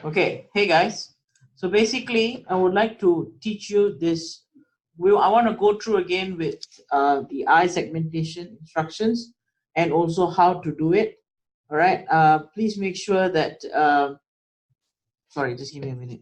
Okay, hey guys. So basically, I would like to teach you this. I want to go through again with the eye segmentation instructions and also how to do it. All right. Please make sure that. Sorry, just give me a minute.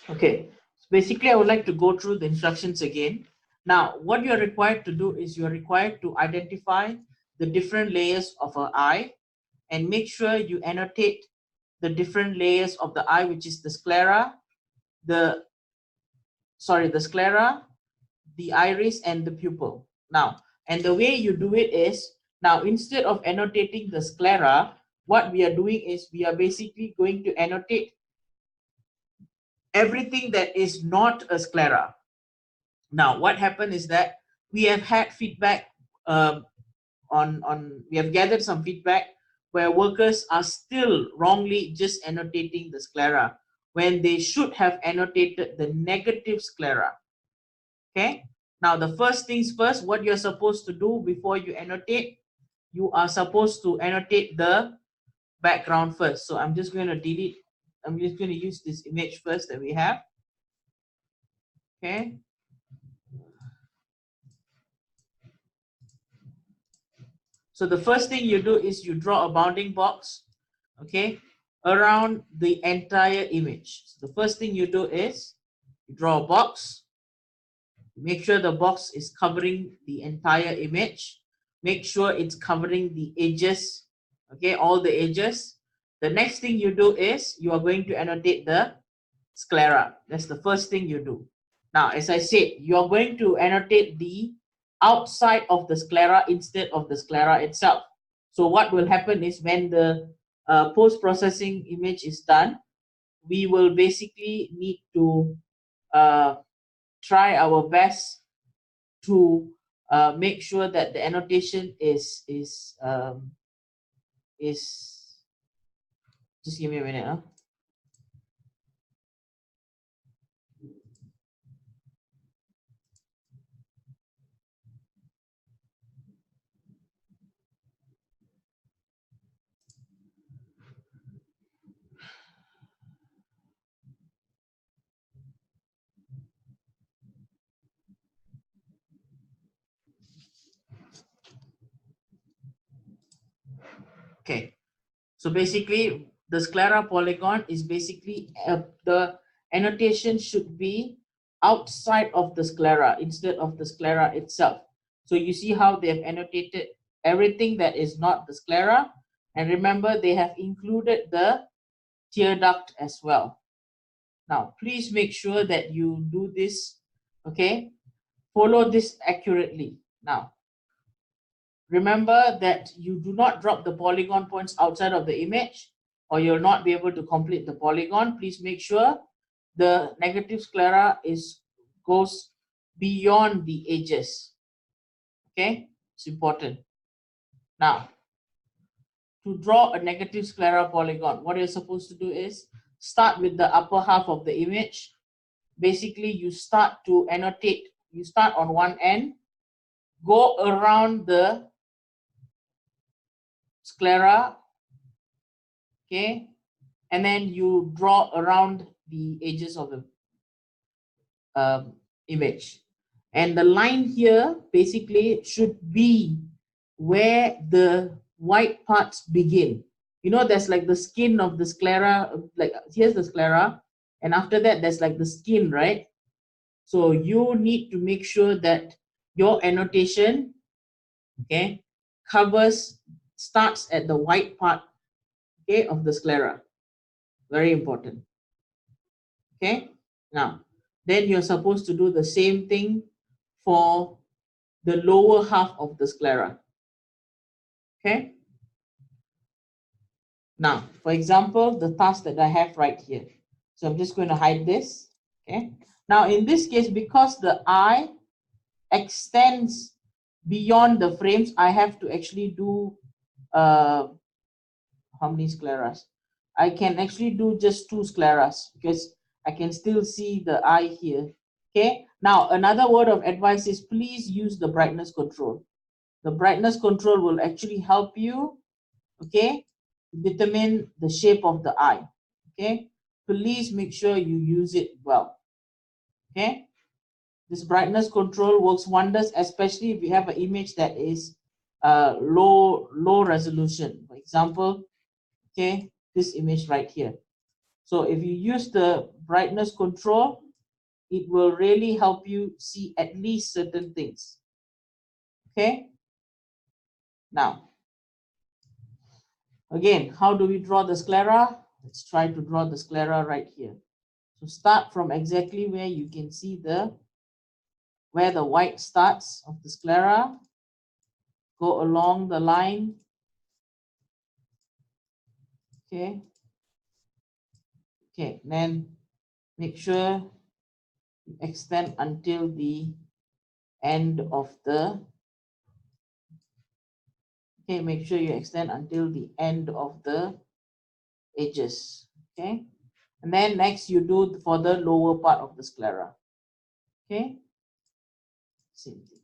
Okay. So basically, I would like to go through the instructions again. Now, what you're required to do is you're required to identify the different layers of an eye and make sure you annotate the different layers of the eye, which is the sclera, the the sclera, the iris, and the pupil. Now, and the way you do it is, now instead of annotating the sclera, what we are doing is we are basically going to annotate everything that is not a sclera. Now, what happened is that we have had feedback on we have gathered some feedback where workers are still wrongly just annotating the sclera when they should have annotated the negative sclera. Okay. Now, the first things first, what you're supposed to do before you annotate, you are supposed to annotate the background first. So I'm just going to delete, I'm just going to use this image first that we have. Okay. So the first thing you do is you draw a bounding box, okay, around the entire image. So the first thing you do is you draw a box. Make sure the box is covering the entire image. Make sure it's covering the edges, okay, all the edges. The next thing you do is you are going to annotate the sclera. That's the first thing you do. Now, as I said, you are going to annotate the outside of the sclera instead of the sclera itself. So what will happen is when the post-processing image is done, we will basically need to uh, try our best to make sure that the annotation is just give me a minute. Huh? Okay, so basically the sclera polygon is basically the annotation should be outside of the sclera instead of the sclera itself. So you see how they have annotated everything that is not the sclera, and remember they have included the tear duct as well. Now please make sure that you do this, okay, follow this accurately. Now remember that you do not drop the polygon points outside of the image or you'll not be able to complete the polygon. Please make sure the negative sclera goes beyond the edges. Okay, it's important. Now, to draw a negative sclera polygon, what you're supposed to do is start with the upper half of the image. Basically, you start to annotate, you start on one end, go around the sclera, okay, and then you draw around the edges of the image. And the line here basically should be where the white parts begin. You know, there's like the skin of the sclera, like here's the sclera, and after that, there's like the skin, right? So you need to make sure that your annotation, okay, starts at the white part, okay, of the sclera. Very important. Okay, now then you're supposed to do the same thing for the lower half of the sclera. Okay, now for example, the task that I have right here, so I'm just going to hide this. Okay, now in this case, because the eye extends beyond the frames, I have to actually do how many scleras? I can actually do just 2 scleras because I can still see the eye here. Okay, now another word of advice is please use the brightness control. The brightness control will actually help you, okay, determine the shape of the eye. Okay, please make sure you use it well. Okay, this brightness control works wonders, especially if you have an image that is low resolution. For example, okay, this image right here. So if you use the brightness control, it will really help you see at least certain things. Okay, now again, how do we draw the sclera? Let's try to draw the sclera right here. So start from exactly where you can see where the white starts of the sclera, go along the line. Okay, okay, then make sure you extend until the end of the, okay, make sure you extend until the end of the edges. Okay, and then next you do for the lower part of the sclera. Okay, same thing.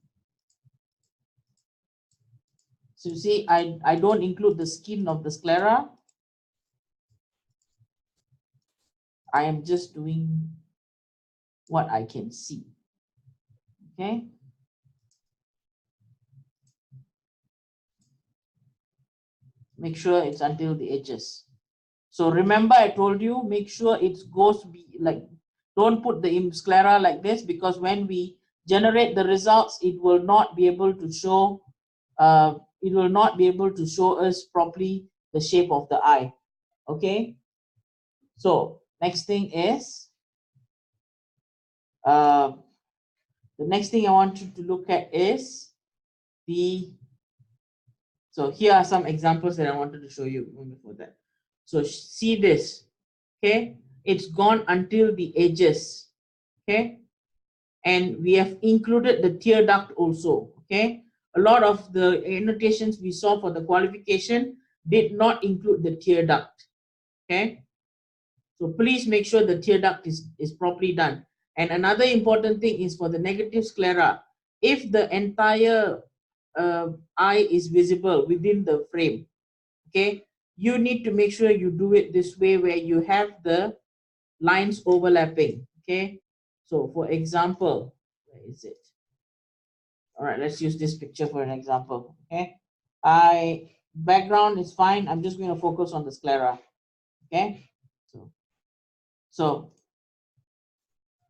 So you see, I don't include the skin of the sclera. I am just doing what I can see. Okay, make sure it's until the edges. So remember, I told you, make sure it goes like, don't put the sclera like this, because when we generate the results, it will not be able to show us properly the shape of the eye. Okay, so next thing is the next thing I want you to look at is so here are some examples that I wanted to show you before that. So see this, okay, it's gone until the edges. Okay, and we have included the tear duct also. Okay, a lot of the annotations we saw for the qualification did not include the tear duct. Okay, so please make sure the tear duct is properly done. And another important thing is for the negative sclera, if the entire eye is visible within the frame, okay, you need to make sure you do it this way where you have the lines overlapping. Okay, so for example, where is it? All right, let's use this picture for an example. Okay, background is fine, I'm just going to focus on the sclera. Okay, so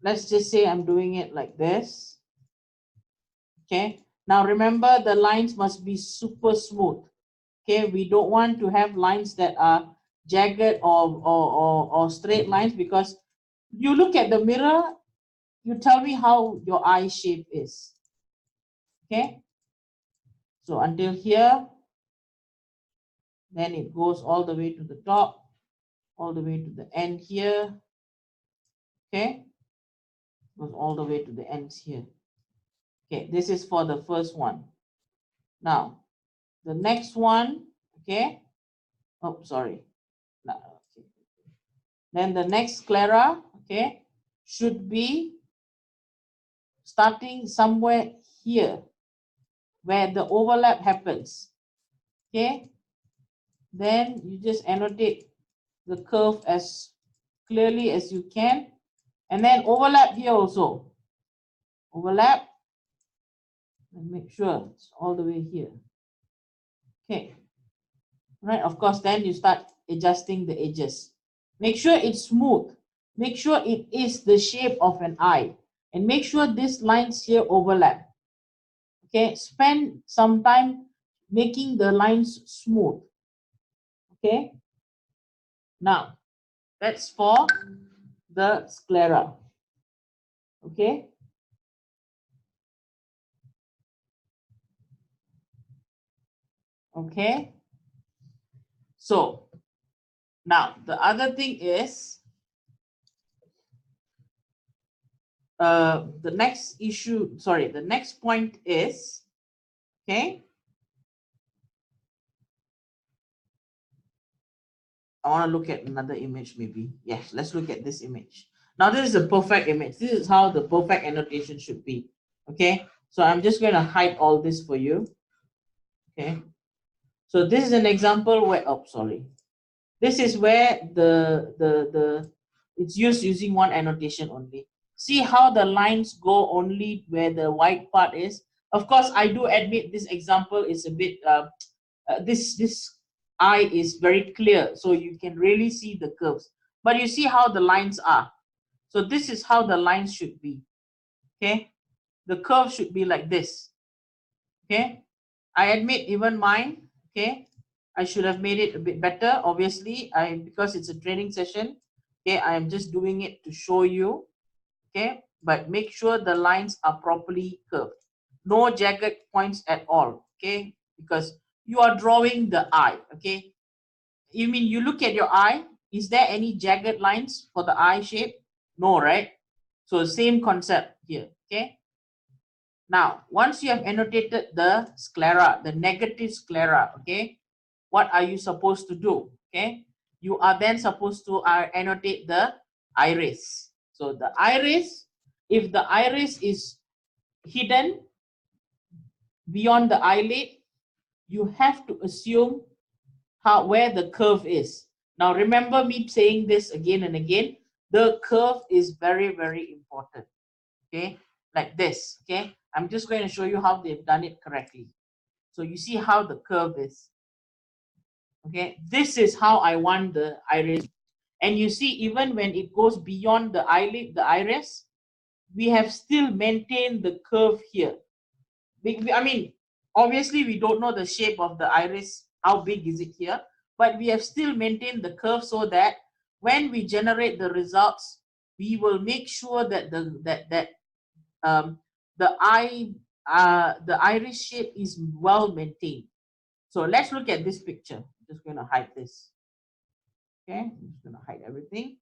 let's just say I'm doing it like this. Okay, now remember, the lines must be super smooth. Okay, we don't want to have lines that are jagged or straight lines, because you look at the mirror, you tell me how your eye shape is. Okay, so until here, then it goes all the way to the top, all the way to the end here. Okay, goes all the way to the ends here. Okay, this is for the first one. Now the next one, okay, oh sorry, okay. Then the next sclera, okay, should be starting somewhere here where the overlap happens. Okay, then you just annotate the curve as clearly as you can, and then overlap here also. Overlap and make sure it's all the way here. Okay, right, of course, then you start adjusting the edges. Make sure it's smooth. Make sure it is the shape of an eye, and make sure these lines here overlap. Okay, spend some time making the lines smooth. Okay, now that's for the sclera. Okay, okay, so now the other thing is the next issue, sorry, the next point is, okay, I want to look at another image maybe. Yes, let's look at this image. Now this is a perfect image. This is how the perfect annotation should be. Okay, so I'm just going to hide all this for you. Okay, so this is an example where, oh, sorry. This is where the it's used using one annotation only. See how the lines go only where the white part is. Of course, I do admit this example is a bit this eye is very clear, so you can really see the curves. But you see how the lines are. So this is how the lines should be. Okay, the curve should be like this. Okay, I admit even mine. Okay, I should have made it a bit better. Obviously, because it's a training session. Okay, I am just doing it to show you. Okay, but make sure the lines are properly curved. No jagged points at all. Okay, because you are drawing the eye. Okay, you mean you look at your eye, is there any jagged lines for the eye shape? No, right? So same concept here. Okay, now once you have annotated the sclera, the negative sclera, okay, what are you supposed to do? Okay, you are then supposed to annotate the iris. So the iris, if the iris is hidden beyond the eyelid, you have to assume where the curve is. Now remember me saying this again and again, the curve is very, very important. Okay, like this. Okay, I'm just going to show you how they've done it correctly. So you see how the curve is. Okay, this is how I want the iris. And you see, even when it goes beyond the eyelid, the iris, we have still maintained the curve here. I mean, obviously we don't know the shape of the iris, how big is it here, but we have still maintained the curve so that when we generate the results, we will make sure that um, the iris shape is well maintained. So let's look at this picture. I'm just going to hide this. Okay, I'm just going to hide everything.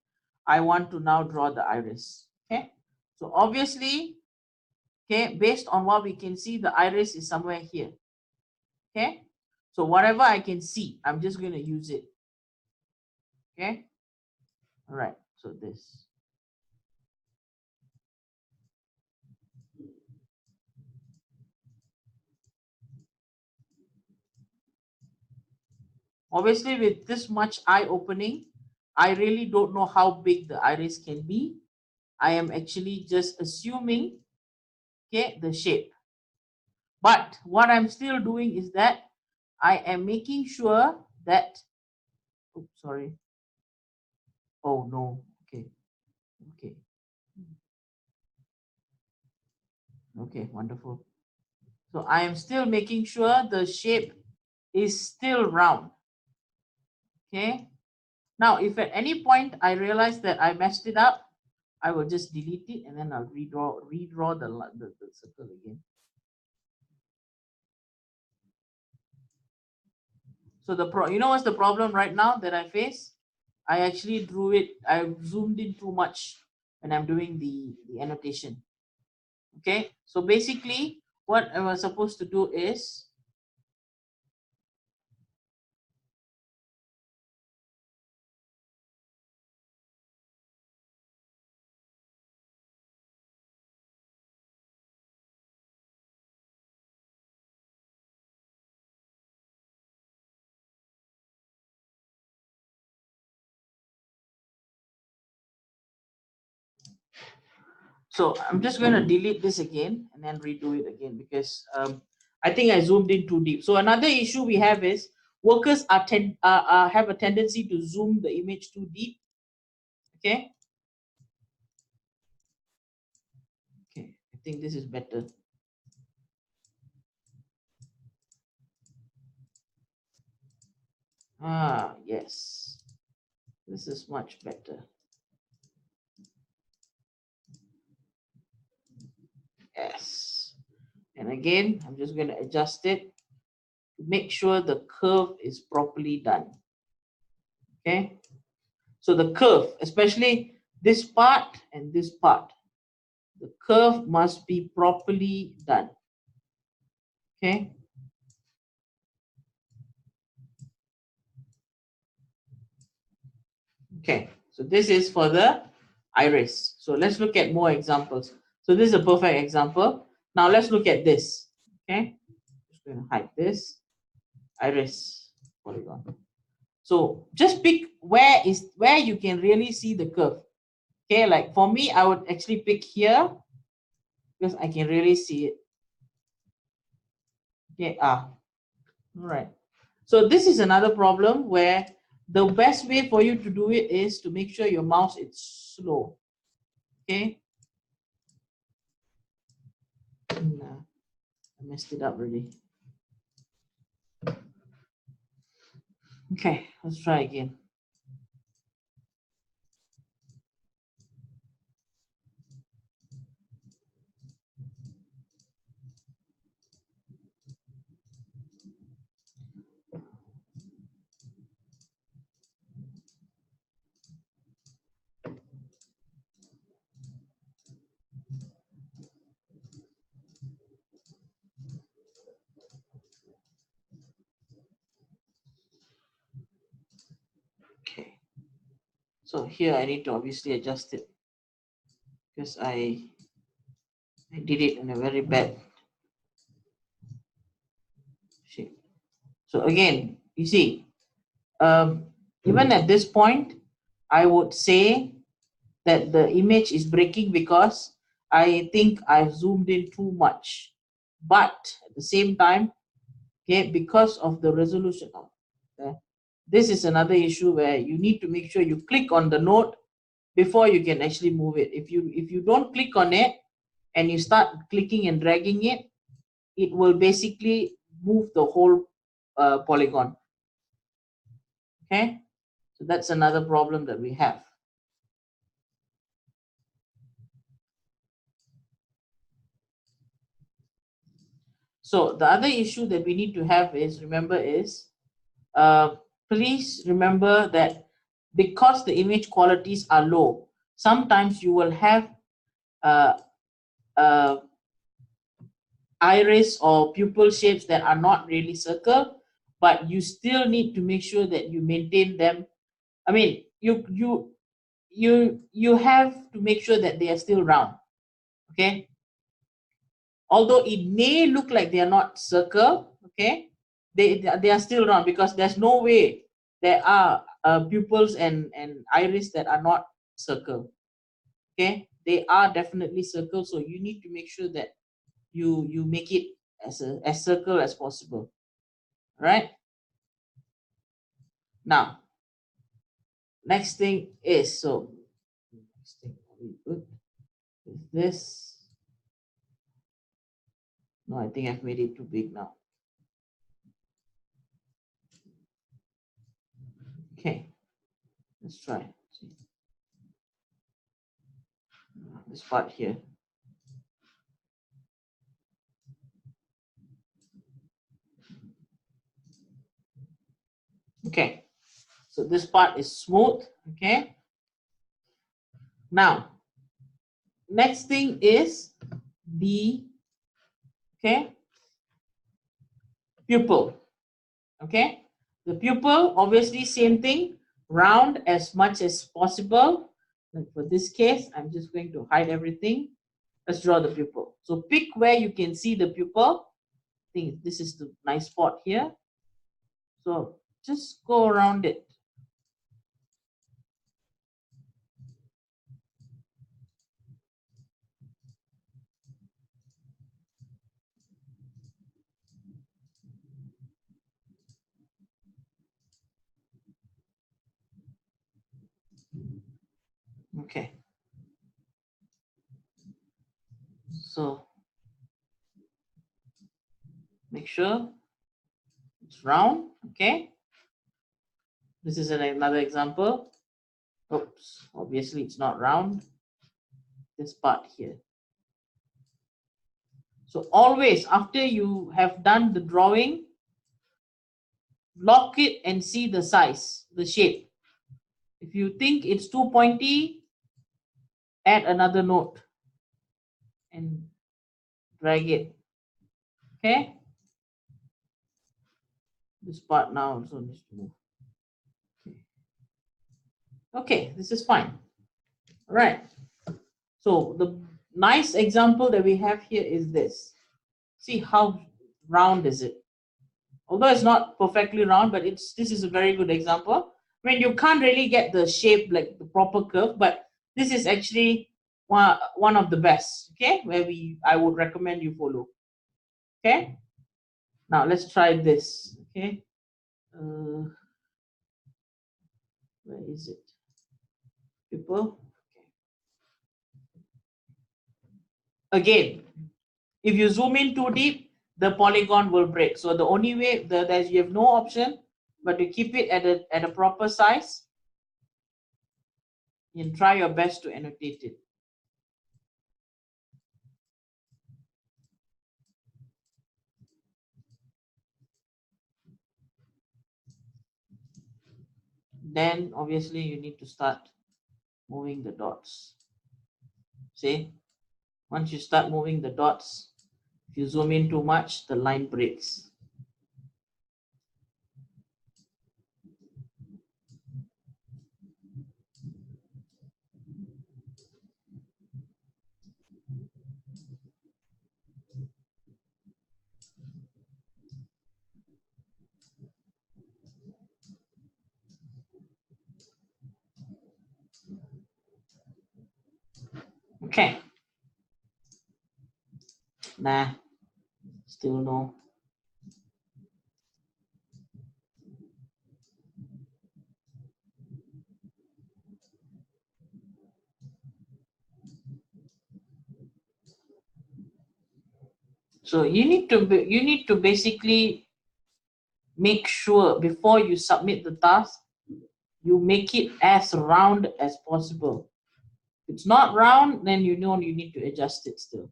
I want to now draw the iris. Okay, so obviously, okay, based on what we can see, the iris is somewhere here. Okay, so whatever I can see, I'm just going to use it. Okay, all right, so this. Obviously, with this much eye opening, I really don't know how big the iris can be. I am actually just assuming, okay, the shape. But what I'm still doing is that I am making sure that, oops, sorry. Oh no, okay, okay, okay, wonderful. So I am still making sure the shape is still round. Okay. Now, if at any point I realize that I messed it up, I will just delete it and then I'll redraw the circle again. So you know what's the problem right now that I face? I actually drew it, I zoomed in too much when I'm doing the annotation. Okay, so basically what I was supposed to do is, So I'm just going to delete this again and then redo it again because I think I zoomed in too deep. So another issue we have is workers have a tendency to zoom the image too deep. Okay. Okay. I think this is better. Ah, yes. This is much better. Yes. And again, I'm just going to adjust it to make sure the curve is properly done. Okay. So the curve, especially this part and this part, the curve must be properly done. Okay. Okay. So this is for the iris. So let's look at more examples. So this is a perfect example. Now let's look at this. Okay. Just going to hide this iris polygon. So just pick where you can really see the curve. Okay, like for me, I would actually pick here because I can really see it. Okay, all right. So this is another problem where the best way for you to do it is to make sure your mouse is slow. Okay. Nah, I messed it up already. Okay, let's try again. Okay. So here I need to obviously adjust it because I did it in a very bad shape. So again, you see, even at this point, I would say that the image is breaking because I think I've zoomed in too much. But at the same time, okay, because of the resolution, this is another issue where you need to make sure you click on the node before you can actually move it. If you don't click on it and you start clicking and dragging it, it will basically move the whole polygon. Okay, so that's another problem that we have. So the other issue that we need to have is, remember, is please remember that because the image qualities are low, sometimes you will have uh, uh, iris or pupil shapes that are not really circle, but you still need to make sure that you maintain them. I mean, you have to make sure that they are still round. Okay, although it may look like they are not circle, okay, they are still round because there's no way there are pupils and iris that are not circle. Okay, they are definitely circle, so you need to make sure that you make it as circle as possible. Right, now next thing is, so next thing we put is this. No, I think I've made it too big now. Okay, let's try. See. This part here. Okay, so this part is smooth. Okay, now next thing is the, okay, pupil. Okay, the pupil, obviously same thing, round as much as possible. Like for this case, I'm just going to hide everything. Let's draw the pupil. So pick where you can see the pupil. I think this is the nice spot here. So just go around it. Okay. So make sure it's round. Okay. This is another example. Oops, obviously it's not round. This part here. So always after you have done the drawing, lock it and see the size, the shape. If you think it's too pointy, add another note and drag it. Okay. This part now also needs to move. Okay, this is fine. All right. So the nice example that we have here is this. See how round is it? Although it's not perfectly round, but this is a very good example. I mean, you can't really get the shape like the proper curve, but this is actually one of the best. Okay, where I would recommend you follow. Okay. Now let's try this. Okay. Where is it? People. Again, if you zoom in too deep, the polygon will break. So the only way that you have no option but to keep it at a proper size and try your best to annotate it. Then obviously you need to start moving the dots. See, once you start moving the dots, if you zoom in too much, the line breaks. Okay. Nah, still no. So you need to basically make sure before you submit the task, you make it as round as possible. If it's not round, then you know you need to adjust it still.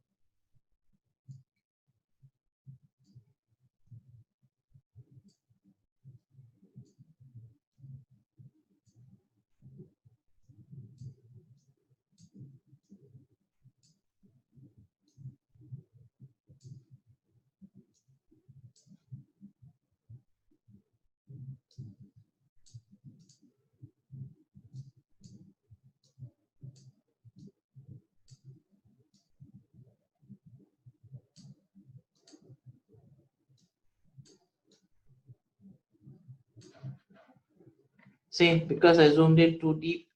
See, because I zoomed in too deep,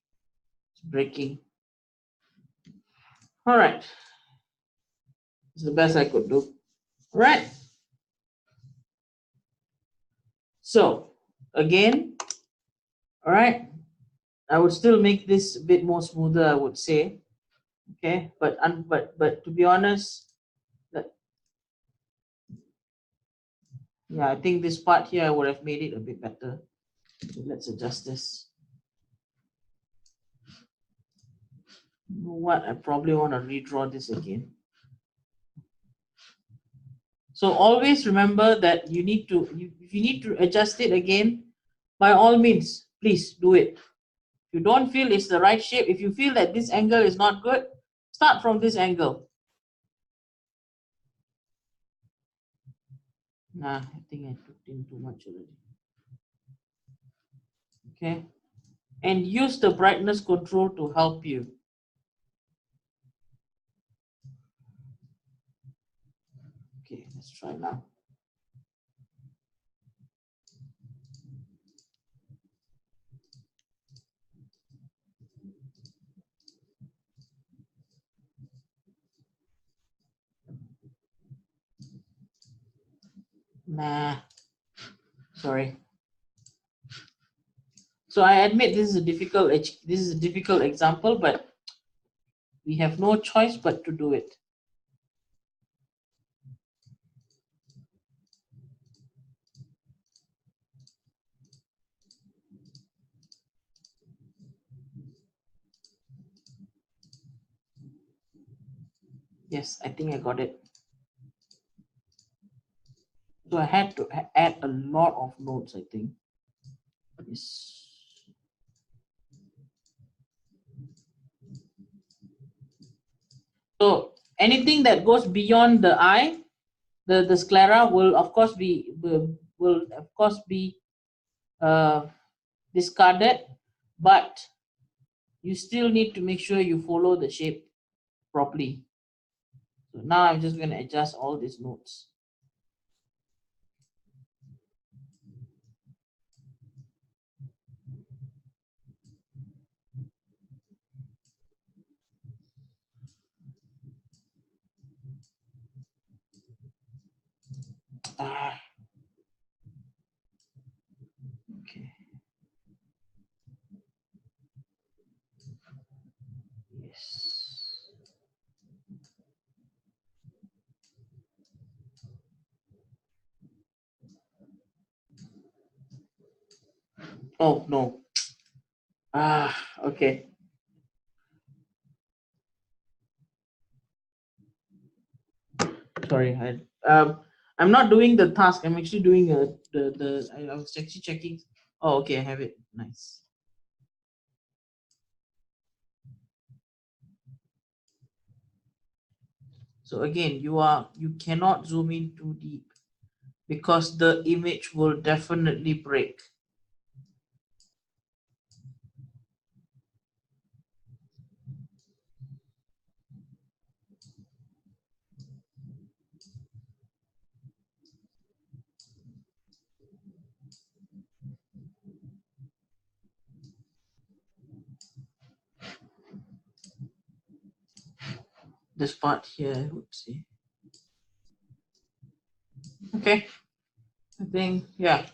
it's breaking. All right. It's the best I could do. All right. So again, all right, I would still make this a bit more smoother, I would say. Okay, but to be honest, yeah, I think this part here I would have made it a bit better. So let's adjust this. You know what? I probably want to redraw this again. So always remember that you need to, if you need to adjust it again, by all means, please do it. If you don't feel it's the right shape, if you feel that this angle is not good, start from this angle. Nah, I think I took in too much already. Okay. And use the brightness control to help you. Okay, let's try now. Nah, sorry. So I admit this is a difficult example, but We have no choice but to do it. Yes, I think I got it. So I had to add a lot of nodes, I think. Yes. So anything that goes beyond the eye, the sclera will of course be discarded, but you still need to make sure you follow the shape properly. So now I'm just going to adjust all these nodes. Okay. Yes. Oh no. Okay. Sorry, I'm not doing the task. I'm actually doing I was actually checking. Oh, okay, I have it. Nice. So again, you cannot zoom in too deep because the image will definitely break. This part here, I would say. Okay, I think, yeah, I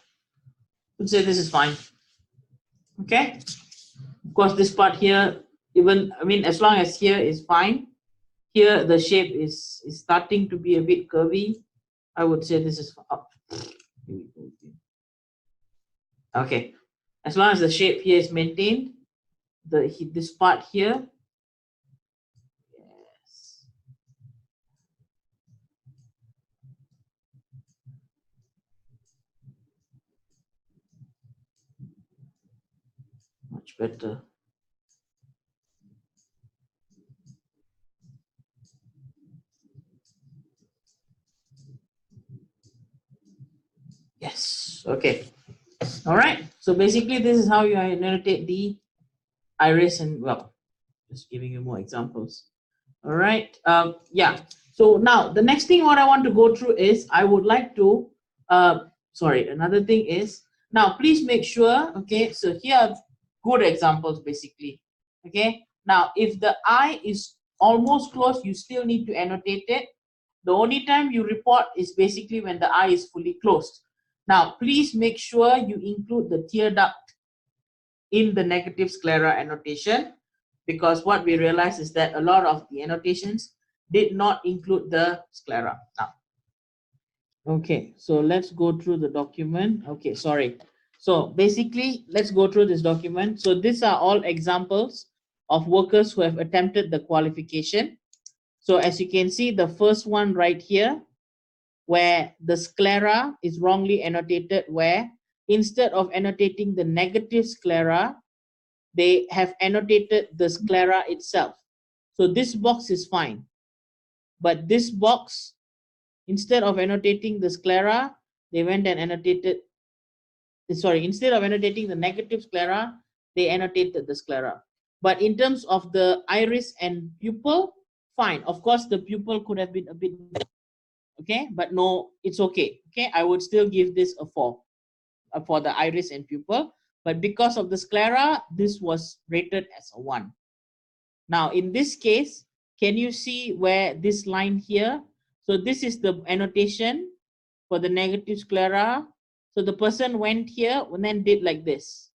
would say this is fine. Okay, of course, this part here, even, I mean, as long as here is fine, here the shape is starting to be a bit curvy, I would say this is up. Okay, as long as the shape here is maintained, this part here, yes, much better. Yes, okay. All right, so basically this is how you annotate the iris, and well, just giving you more examples. All right, yeah. So now the next thing what I want to go through is I would like to, sorry, another thing is, now please make sure, okay, so here are good examples basically, okay. Now if the eye is almost closed, you still need to annotate it. The only time you report is basically when the eye is fully closed. Now please make sure you include the tear duct in the negative sclera annotation, because what we realize is that a lot of the annotations did not include the sclera. Now, okay, so let's go through the document. Okay, sorry. So basically, let's go through this document. So these are all examples of workers who have attempted the qualification. So as you can see, the first one right here, where the sclera is wrongly annotated, where instead of annotating the negative sclera, they have annotated the sclera itself. So this box is fine. But this box, instead of annotating the sclera, they went and annotated, sorry, instead of annotating the negative sclera, they annotated the sclera. But in terms of the iris and pupil, fine. Of course, the pupil could have been a bit, okay, but no, it's okay. Okay, I would still give this a 4 for the iris and pupil. But because of the sclera, this was rated as a 1. Now, in this case, can you see where this line here? So this is the annotation for the negative sclera. So the person went here and then did like this.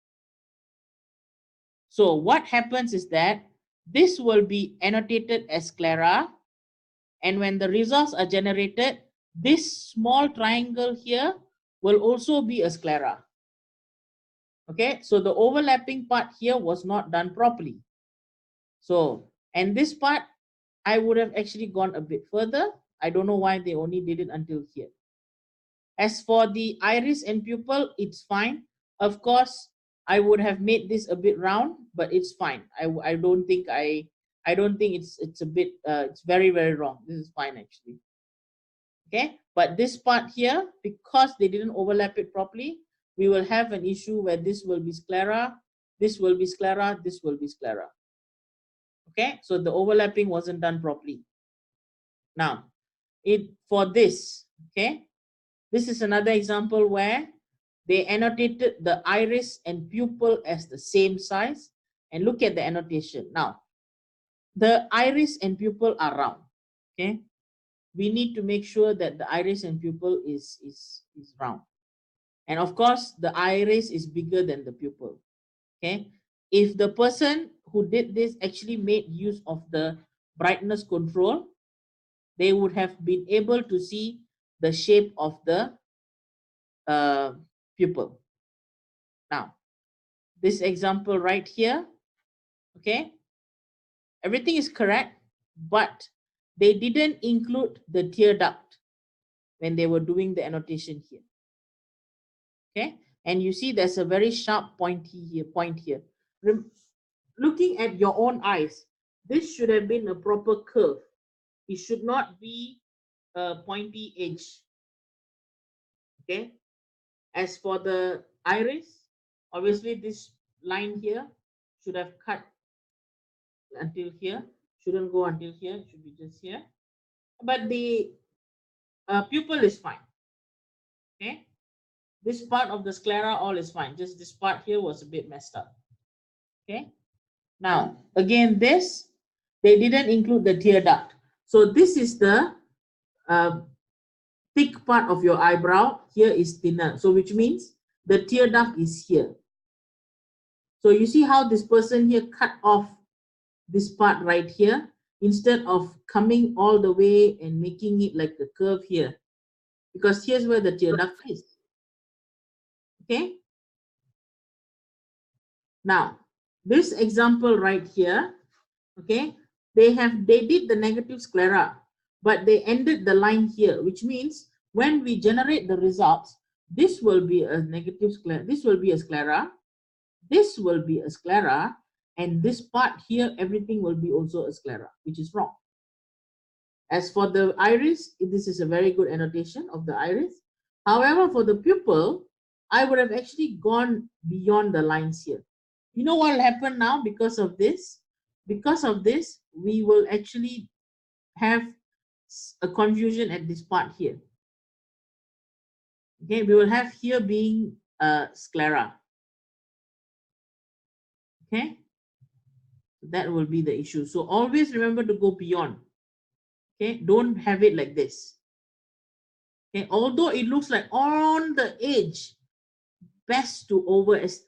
So what happens is that this will be annotated as sclera. And when the results are generated, this small triangle here will also be a sclera. Okay, so the overlapping part here was not done properly. So, and this part, I would have actually gone a bit further. I don't know why they only did it until here. As for the iris and pupil, it's fine. Of course, I would have made this a bit round, but it's fine. I don't think I don't think it's a bit it's very wrong. This is fine actually. Okay, but this part here, because they didn't overlap it properly, we will have an issue where this will be sclera, this will be sclera, this will be sclera. Okay, so the overlapping wasn't done properly. Now, for this, okay, this is another example where they annotated the iris and pupil as the same size. And look at the annotation. Now, the iris and pupil are round. Okay, we need to make sure that the iris and pupil is round. And of course, the iris is bigger than the pupil. Okay, if the person who did this actually made use of the brightness control, they would have been able to see the shape of the pupil. Now, this example right here, okay, everything is correct, but they didn't include the tear duct when they were doing the annotation here. Okay, and you see there's a very sharp point here. Looking at your own eyes, this should have been a proper curve. It should not be a pointy edge. Okay, as for the iris, obviously this line here should have cut until here, shouldn't go until here, it should be just here. But the pupil is fine. Okay, this part of the sclera all is fine, just this part here was a bit messed up. Okay, now again this, they didn't include the tear duct. So this is the thick part of your eyebrow, here is thinner, so which means the tear duct is here. So you see how this person here cut off this part right here instead of coming all the way and making it like a curve here, because here's where the tear duct is. Okay, now this example right here, okay, they did the negative sclera, but they ended the line here, which means when we generate the results, this will be a negative sclera, this will be a sclera, this will be a sclera, and this part here, everything will be also a sclera, which is wrong. As for the iris, this is a very good annotation of the iris. However, for the pupil, I would have actually gone beyond the lines here. You know what will happen now because of this? Because of this, we will actually have a confusion at this part here. Okay, we will have here being sclera. Okay, that will be the issue. So always remember to go beyond. Okay, don't have it like this. Okay, although it looks like on the edge, best to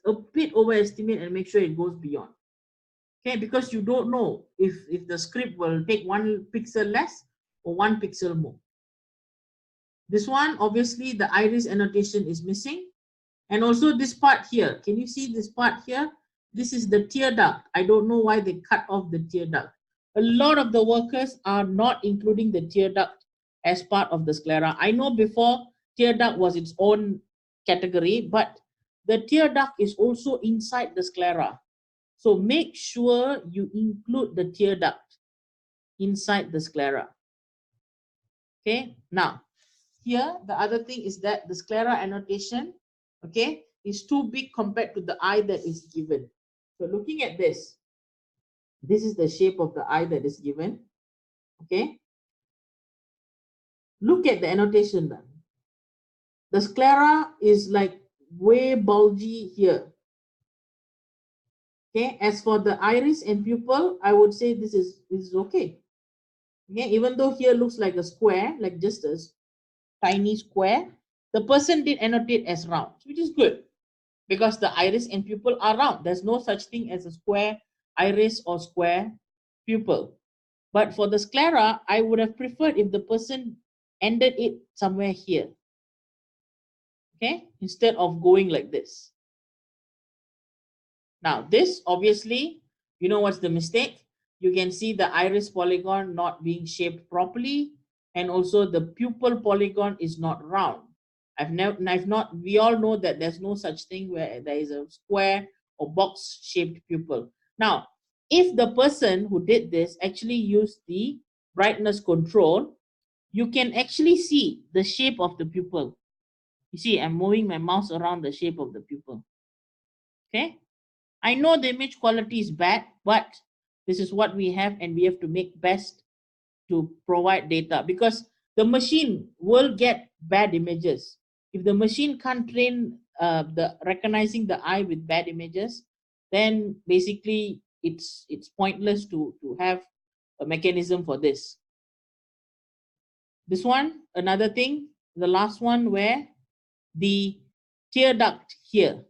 a bit overestimate and make sure it goes beyond. Okay, because you don't know if the script will take 1 pixel less or 1 pixel more. This one, obviously the iris annotation is missing, and also this part here. Can you see this part here? This is the tear duct. I don't know why they cut off the tear duct. A lot of the workers are not including the tear duct as part of the sclera. I know before tear duct was its own category, but the tear duct is also inside the sclera. So make sure you include the tear duct inside the sclera. Okay, now here the other thing is that the sclera annotation, okay, is too big compared to the eye that is given. So looking at this is the shape of the eye that is given. Okay, look at the annotation then. The sclera is like way bulgy here. Okay, as for the iris and pupil, I would say this is okay. Okay, even though here looks like a square, like just a tiny square, the person did annotate as round, which is good because the iris and pupil are round. There's no such thing as a square iris or square pupil. But for the sclera, I would have preferred if the person ended it somewhere here. Okay, instead of going like this. Now, this obviously, you know what's the mistake? You can see the iris polygon not being shaped properly, and also the pupil polygon is not round. We all know that there's no such thing where there is a square or box shaped pupil. Now, if the person who did this actually used the brightness control, you can actually see the shape of the pupil. You see, I'm moving my mouse around the shape of the pupil. Okay. I know the image quality is bad, but this is what we have, and we have to make best to provide data, because the machine will get bad images. If the machine can't train the recognizing the eye with bad images, then basically it's pointless to have a mechanism for this. This one, another thing, the last one, where the tear duct here,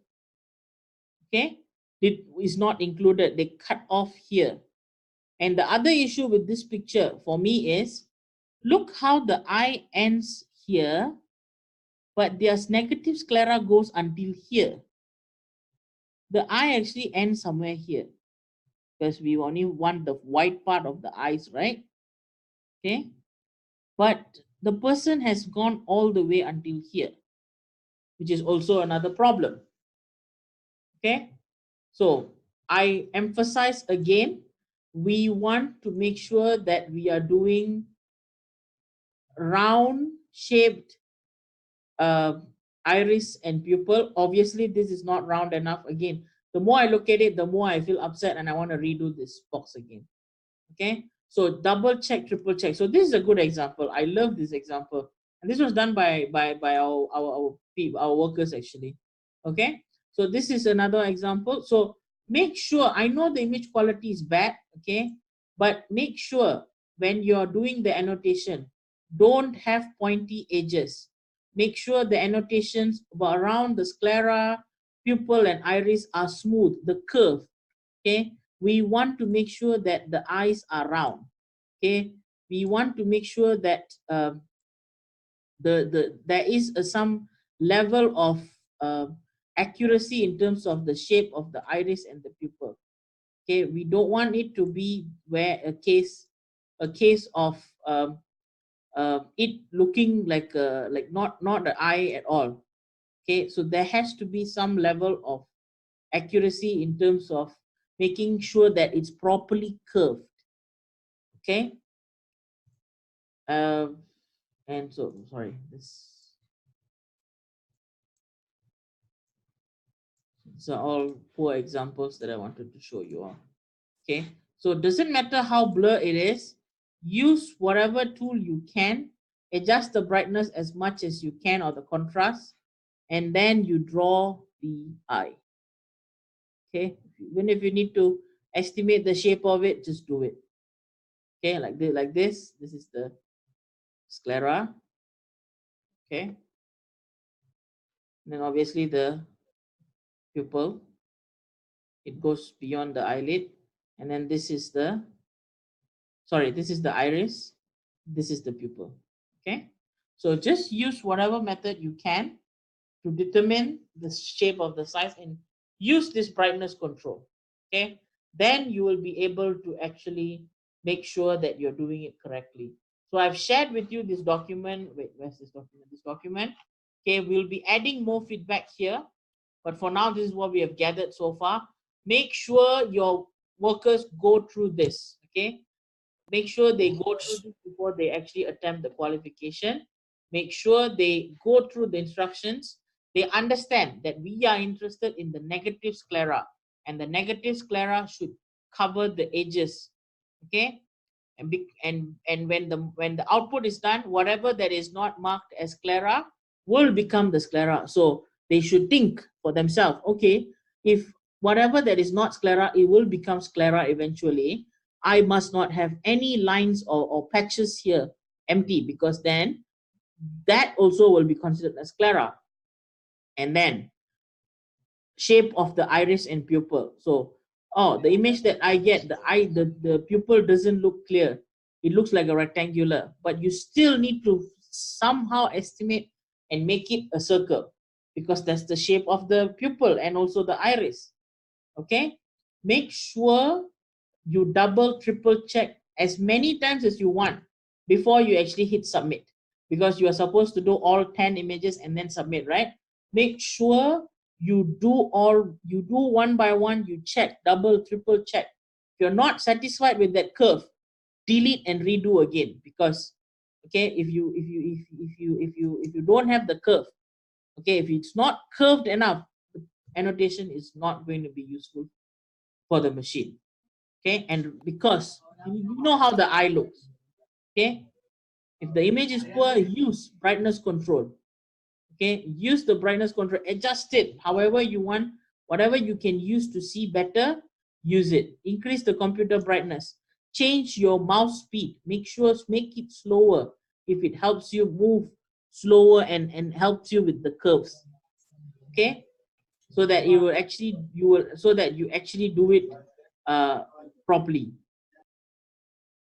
okay, it is not included. They cut off here. And the other issue with this picture for me is, look how the eye ends here, but there's negative sclera goes until here. The eye actually ends somewhere here, because we only want the white part of the eyes, right? Okay. But the person has gone all the way until here, which is also another problem. Okay. So I emphasize again, we want to make sure that we are doing round shaped iris and pupil. Obviously, this is not round enough. Again, the more I look at it, the more I feel upset and I want to redo this box again. Okay, so double check, triple check. So this is a good example. I love this example, and this was done by our workers actually. Okay, so this is another example. So make sure, I know the image quality is bad, okay, but make sure when you're doing the annotation, don't have pointy edges. Make sure the annotations around the sclera, pupil, and iris are smooth, the curve. Okay, we want to make sure that the eyes are round. Okay, we want to make sure that there is some level of accuracy in terms of the shape of the iris and the pupil. Okay, we don't want it to be where a case of it looking like not the eye at all. Okay, so there has to be some level of accuracy in terms of making sure that it's properly curved. Okay, and so sorry, these are all poor examples that I wanted to show you all. Okay, so it doesn't matter how blur it is, use whatever tool you can, adjust the brightness as much as you can or the contrast, and then you draw the eye. Okay, even if you need to estimate the shape of it, just do it. Okay, like this is the sclera. Okay, and then obviously the pupil, it goes beyond the eyelid, and then this is the iris, this is the pupil. Okay, so just use whatever method you can to determine the shape of the size and use this brightness control. Okay, then you will be able to actually make sure that you're doing it correctly. So I've shared with you this document. Wait, where's this document? This document. Okay, we'll be adding more feedback here, but for now, this is what we have gathered so far. Make sure your workers go through this. Okay, make sure they go through this before they actually attempt the qualification. Make sure they go through the instructions. They understand that we are interested in the negative sclera, and the negative sclera should cover the edges. Okay, and when the output is done, whatever that is not marked as sclera will become the sclera. So they should think for themselves, okay, if whatever that is not sclera, it will become sclera eventually. I must not have any lines or patches here empty, because then that also will be considered as sclera. And then shape of the iris and pupil. So oh, the image that I get, the pupil doesn't look clear. It looks like a rectangular, but you still need to somehow estimate and make it a circle because that's the shape of the pupil and also the iris. Okay, make sure you double, triple check as many times as you want before you actually hit submit, because you are supposed to do all 10 images and then submit, right? Make sure you do one by one, you check, double, triple check. If you're not satisfied with that curve, delete and redo again, because okay, if you don't have the curve, okay, if it's not curved enough, the annotation is not going to be useful for the machine. Okay, and because you know how the eye looks. Okay, if the image is poor, use brightness control. Okay, use the brightness control, adjust it however you want, whatever you can use to see better, use it. Increase the computer brightness, change your mouse speed, make it slower if it helps you move slower and helps you with the curves. Okay, so that you will actually do it uh properly.